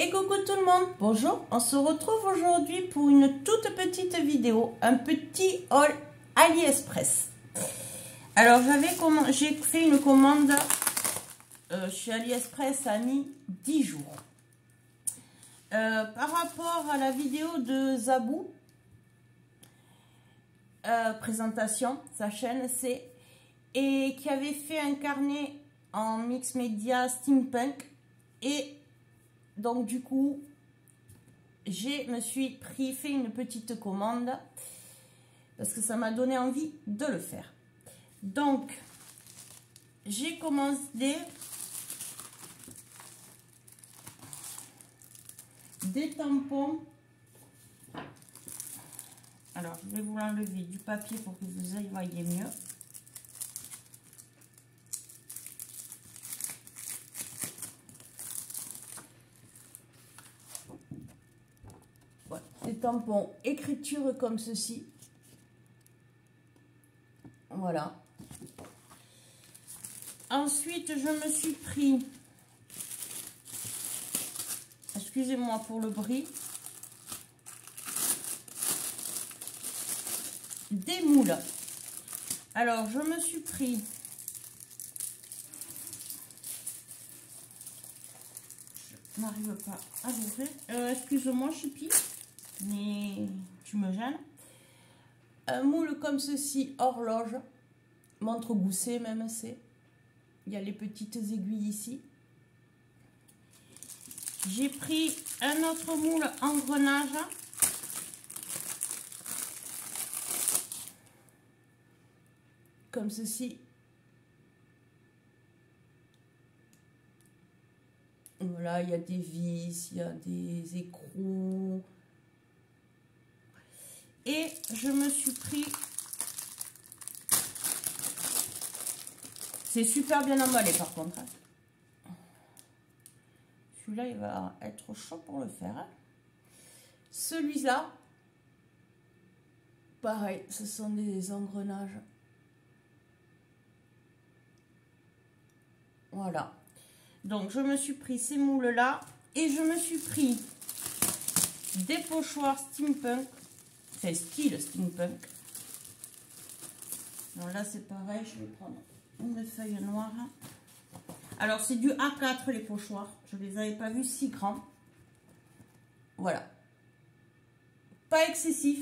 Et coucou tout le monde, bonjour, on se retrouve aujourd'hui pour une toute petite vidéo, un petit haul AliExpress. Alors j'ai fait une commande chez AliExpress, ça a mis 10 jours. Par rapport à la vidéo de Zabou, présentation, sa chaîne c'est, et qui avait fait un carnet en mix média steampunk, et donc du coup me suis fait une petite commande parce que ça m'a donné envie de le faire. Donc j'ai commandé des tampons. Alors je vais vous l'enlever du papier pour que vous y voyez mieux. Voilà, des tampons écriture comme ceci. Voilà. Ensuite, je me suis pris, excusez-moi pour le bruit, des moules. Alors, je me suis pris je n'arrive pas à l'ouvrir. Excuse-moi, Chipi, mais tu me gênes. Un moule comme ceci, horloge, montre goussée même, c'est. Il y a les petites aiguilles ici. J'ai pris un autre moule engrenage. Comme ceci. Voilà, il y a des vis, il y a des écrous. Et je me suis pris... C'est super bien emballé par contre. Celui-là, il va être chaud pour le faire. Celui-là, pareil, ce sont des engrenages. Voilà. Donc, je me suis pris ces moules-là. Et je me suis pris des pochoirs steampunk. Enfin, style steampunk. Alors là, c'est pareil. Je vais prendre une feuille noire. Alors, c'est du A4, les pochoirs. Je ne les avais pas vus si grands. Voilà. Pas excessif.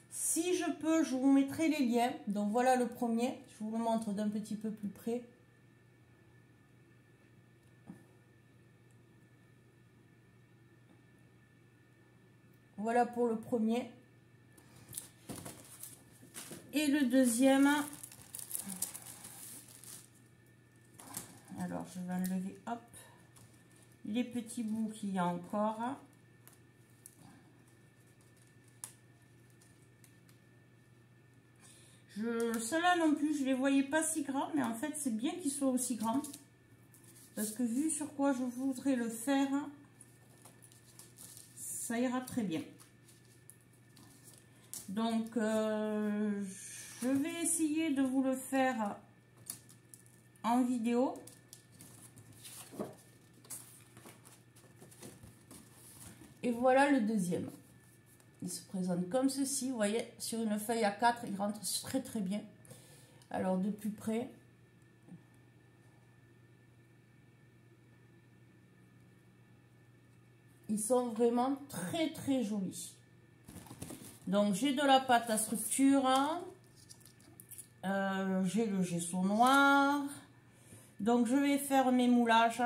Si je peux, je vous mettrai les liens. Donc, voilà le premier. Je vous le montre d'un petit peu plus près. Voilà pour le premier. Et le deuxième... Alors, je vais enlever, hop, les petits bouts qu'il y a encore. Ceux-là non plus, je les voyais pas si grands, mais en fait, c'est bien qu'ils soient aussi grands. Parce que vu sur quoi je voudrais le faire, ça ira très bien. Donc, je vais essayer de vous le faire en vidéo. Et voilà le deuxième. Il se présente comme ceci. Vous voyez, sur une feuille A4, il rentre très très bien. Alors, de plus près. Ils sont vraiment très très jolis. Donc, j'ai de la pâte à structure. J'ai le gesso noir. Donc, je vais faire mes moulages.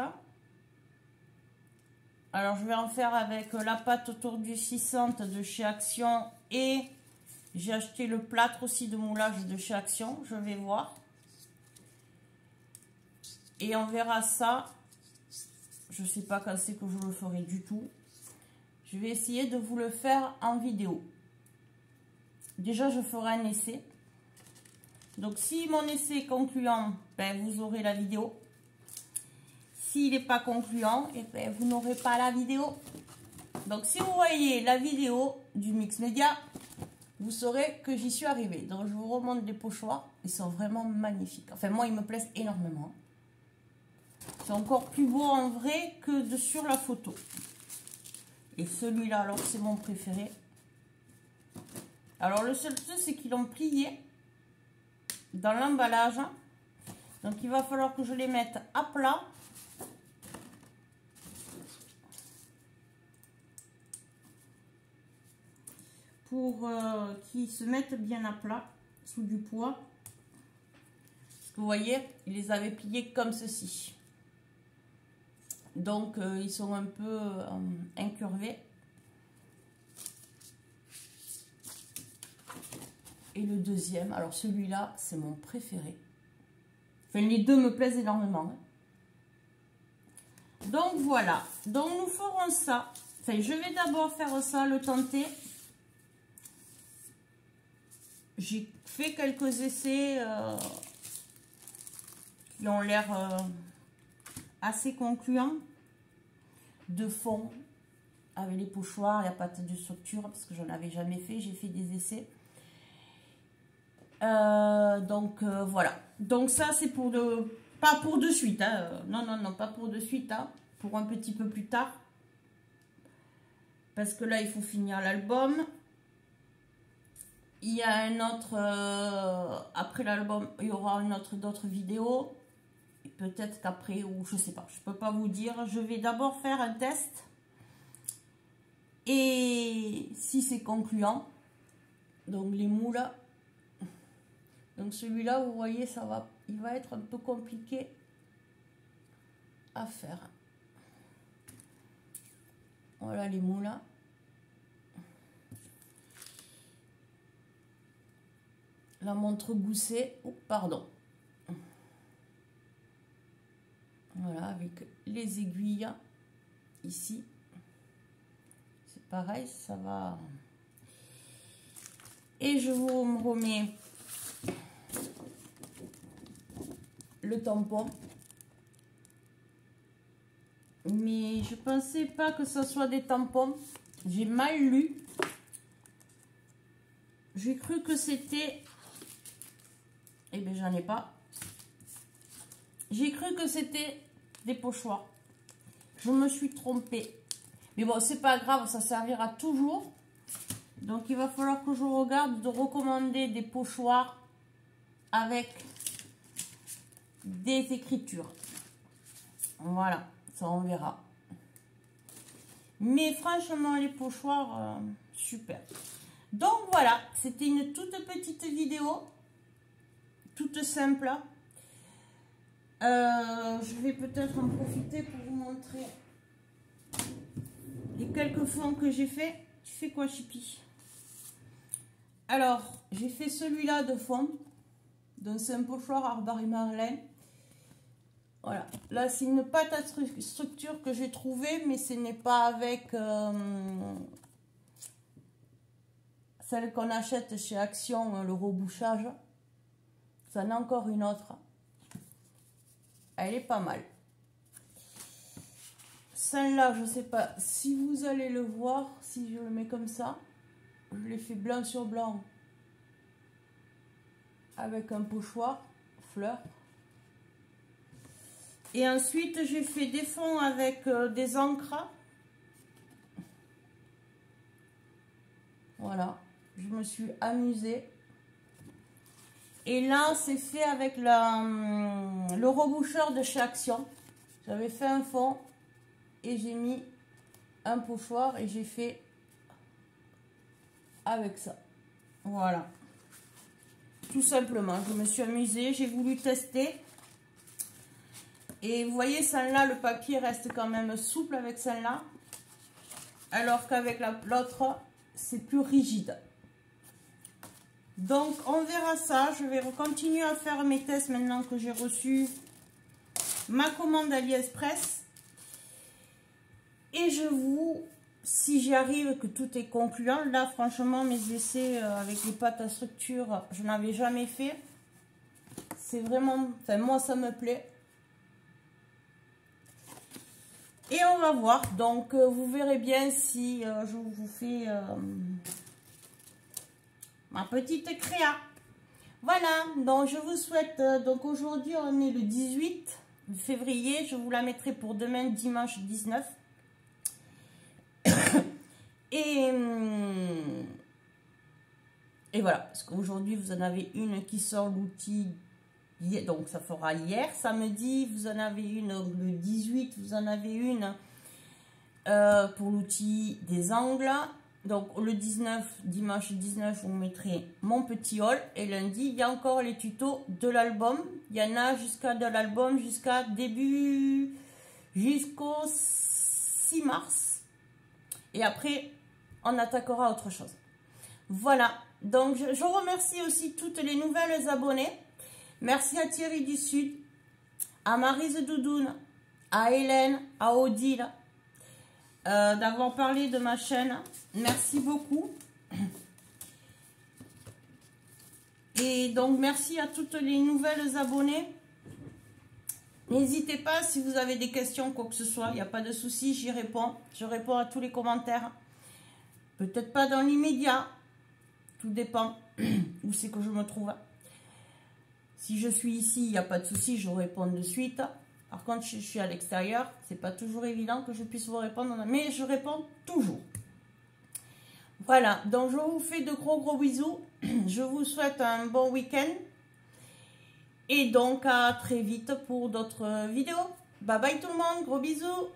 Alors, je vais en faire avec la pâte autour du 600 de chez Action. Et j'ai acheté le plâtre aussi de moulage de chez Action. Je vais voir. Et on verra ça. Je ne sais pas quand c'est que je le ferai du tout. Je vais essayer de vous le faire en vidéo. Déjà, je ferai un essai. Donc, si mon essai est concluant, ben, vous aurez la vidéo. S'il n'est pas concluant, et ben, vous n'aurez pas la vidéo. Donc, si vous voyez la vidéo du mix média, vous saurez que j'y suis arrivée. Donc, je vous remonte les pochoirs. Ils sont vraiment magnifiques. Enfin, moi, ils me plaisent énormément. Ils C'est encore plus beau en vrai que sur la photo. Et celui-là, alors c'est mon préféré. Alors le seul truc, c'est qu'ils l'ont plié dans l'emballage. Donc il va falloir que je les mette à plat. Pour qu'ils se mettent bien à plat sous du poids. Parce que vous voyez, il les avait pliés comme ceci. Donc ils sont un peu incurvés. Et le deuxième, alors celui-là, c'est mon préféré. Enfin, les deux me plaisent énormément. Donc voilà, donc nous ferons ça. Enfin, je vais d'abord faire ça, le tenter. J'ai fait quelques essais qui ont l'air assez concluants de fond avec les pochoirs, la pâte de structure, parce que j'en avais jamais fait, j'ai fait des essais. Voilà. Donc ça c'est pour pas pour de suite, hein. Non, pas pour de suite, hein. Pour un petit peu plus tard. Parce que là il faut finir l'album. Il y a un autre, après l'album, il y aura d'autres vidéos. Peut-être qu'après, ou je sais pas, je peux pas vous dire. Je vais d'abord faire un test. Et si c'est concluant, donc les moules. Donc celui-là, vous voyez, il va être un peu compliqué à faire. Voilà les moules. La montre goussée, oh, pardon. Voilà, avec les aiguilles ici. C'est pareil, ça va. Et je vous remets le tampon. Mais je pensais pas que ce soit des tampons. J'ai mal lu. J'ai cru que c'était... Eh bien, j'en ai pas. J'ai cru que c'était des pochoirs. Je me suis trompée. Mais bon, c'est pas grave, ça servira toujours. Donc, il va falloir que je regarde de recommander des pochoirs avec des écritures. Voilà, ça on verra. Mais franchement, les pochoirs, super. Donc, voilà, c'était une toute petite vidéo. Toute simple. Je vais peut-être en profiter pour vous montrer les quelques fonds que j'ai fait. Tu fais quoi, Chippy? Alors, j'ai fait celui-là de fond. Donc, c'est un pochoir Arbor et Marlène. Voilà. Là, c'est une pâte à structure que j'ai trouvée, mais ce n'est pas avec celle qu'on achète chez Action, le rebouchage. Ça en a encore une autre. Elle est pas mal. Celle-là, je sais pas si vous allez le voir, si je le mets comme ça. Je l'ai fait blanc sur blanc avec un pochoir fleur. Et ensuite, j'ai fait des fonds avec des encres. Voilà, je me suis amusée. Et là, c'est fait avec le reboucheur de chez Action. J'avais fait un fond et j'ai mis un pochoir et j'ai fait avec ça. Voilà. Tout simplement, je me suis amusée, j'ai voulu tester. Et vous voyez, celle-là, le papier reste quand même souple avec celle-là. Alors qu'avec l'autre, c'est plus rigide. Donc, on verra ça. Je vais continuer à faire mes tests maintenant que j'ai reçu ma commande AliExpress. Et je vous, si j'y arrive, que tout est concluant. Là, franchement, mes essais avec les pâtes à structure, je n'avais jamais fait. C'est vraiment... Enfin, moi, ça me plaît. Et on va voir. Donc, vous verrez bien si je vous fais... ma petite créa. Voilà, donc je vous souhaite, donc aujourd'hui on est le 18, février. Je vous la mettrai pour demain, dimanche 19. Et voilà, parce qu'aujourd'hui, vous en avez une qui sort l'outil, donc ça fera hier. Samedi, vous en avez une, le 18, vous en avez une pour l'outil des angles. Donc le 19, dimanche 19, vous mettrez mon petit haul. Et lundi, il y a encore les tutos de l'album. Il y en a jusqu'à de l'album, jusqu'au 6 mars. Et après, on attaquera autre chose. Voilà. Donc, je remercie aussi toutes les nouvelles abonnées. Merci à Thierry du Sud, à Maryse Doudoune, à Hélène, à Odile, d'avoir parlé de ma chaîne. Merci beaucoup. Et donc, merci à toutes les nouvelles abonnées. N'hésitez pas si vous avez des questions, quoi que ce soit. Il n'y a pas de souci, j'y réponds. Je réponds à tous les commentaires. Peut-être pas dans l'immédiat. Tout dépend où c'est que je me trouve. Si je suis ici, il n'y a pas de souci, je vous réponds de suite. Par contre, je suis à l'extérieur. C'est pas toujours évident que je puisse vous répondre, mais je réponds toujours. Voilà, donc je vous fais de gros bisous. Je vous souhaite un bon week-end. Et donc à très vite pour d'autres vidéos. Bye bye tout le monde, gros bisous.